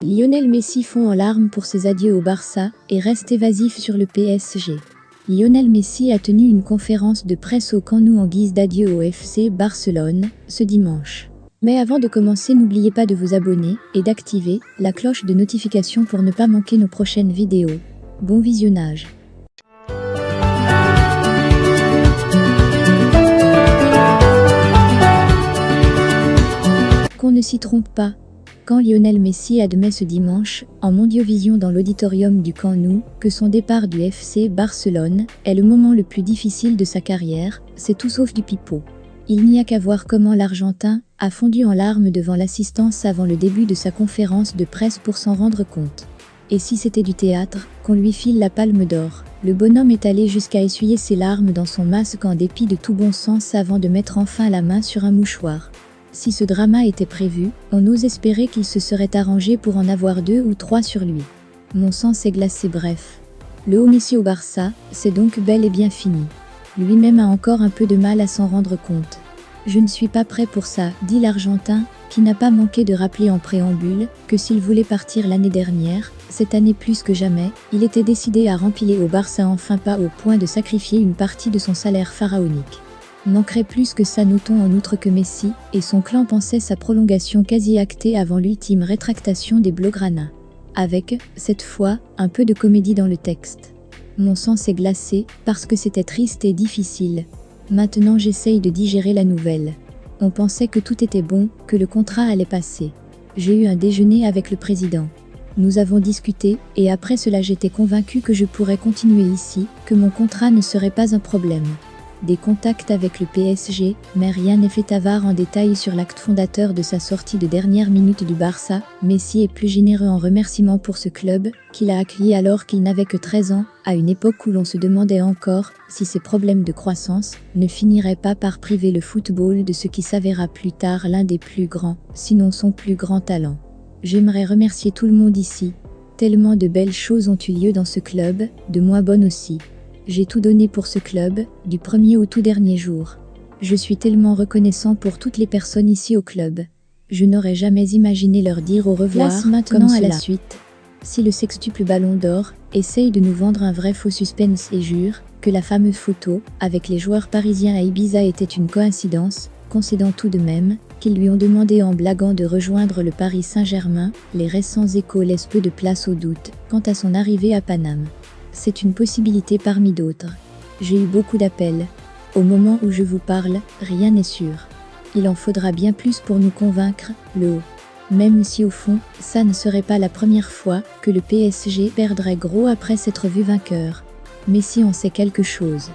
Lionel Messi fond en larmes pour ses adieux au Barça et reste évasif sur le PSG. Lionel Messi a tenu une conférence de presse au Camp Nou en guise d'adieu au FC Barcelone, ce dimanche. Mais avant de commencer, n'oubliez pas de vous abonner et d'activer la cloche de notification pour ne pas manquer nos prochaines vidéos. Bon visionnage. Qu'on ne s'y trompe pas. Quand Lionel Messi admet ce dimanche, en Mondiovision dans l'auditorium du Camp Nou, que son départ du FC Barcelone est le moment le plus difficile de sa carrière, c'est tout sauf du pipeau. Il n'y a qu'à voir comment l'Argentin a fondu en larmes devant l'assistance avant le début de sa conférence de presse pour s'en rendre compte. Et si c'était du théâtre, qu'on lui file la palme d'or. Le bonhomme est allé jusqu'à essuyer ses larmes dans son masque en dépit de tout bon sens avant de mettre enfin la main sur un mouchoir. Si ce drama était prévu, on ose espérer qu'il se serait arrangé pour en avoir 2 ou 3 sur lui. Mon sang s'est glacé, bref. Le haut Messi au Barça, c'est donc bel et bien fini. Lui-même a encore un peu de mal à s'en rendre compte. Je ne suis pas prêt pour ça, dit l'Argentin, qui n'a pas manqué de rappeler en préambule que s'il voulait partir l'année dernière, cette année plus que jamais, il était décidé à rempiler au Barça, enfin pas au point de sacrifier une partie de son salaire pharaonique. Manquerait plus que ça, notons en outre que Messi et son clan pensaient sa prolongation quasi actée avant l'ultime rétractation des Blaugrana. Avec, cette fois, un peu de comédie dans le texte. Mon sang s'est glacé parce que c'était triste et difficile. Maintenant j'essaye de digérer la nouvelle. On pensait que tout était bon, que le contrat allait passer. J'ai eu un déjeuner avec le président. Nous avons discuté, et après cela j'étais convaincu que je pourrais continuer ici, que mon contrat ne serait pas un problème. Des contacts avec le PSG, mais rien n'est fait avare en détail sur l'acte fondateur de sa sortie de dernière minute du Barça. Messi est plus généreux en remerciements pour ce club, qu'il a accueilli alors qu'il n'avait que 13 ans, à une époque où l'on se demandait encore si ses problèmes de croissance ne finiraient pas par priver le football de ce qui s'avéra plus tard l'un des plus grands, sinon son plus grand talent. J'aimerais remercier tout le monde ici. Tellement de belles choses ont eu lieu dans ce club, de moins bonnes aussi. J'ai tout donné pour ce club, du premier au tout dernier jour. Je suis tellement reconnaissant pour toutes les personnes ici au club. Je n'aurais jamais imaginé leur dire au revoir. Place maintenant à la suite. Si le sextuple Ballon d'Or essaye de nous vendre un vrai faux suspense et jure que la fameuse photo avec les joueurs parisiens à Ibiza était une coïncidence, concédant tout de même qu'ils lui ont demandé en blaguant de rejoindre le Paris Saint-Germain, les récents échos laissent peu de place au doute quant à son arrivée à Paname. C'est une possibilité parmi d'autres. J'ai eu beaucoup d'appels. Au moment où je vous parle, rien n'est sûr. Il en faudra bien plus pour nous convaincre, le haut. Même si au fond, ça ne serait pas la première fois que le PSG perdrait gros après s'être vu vainqueur. Messi en sait quelque chose.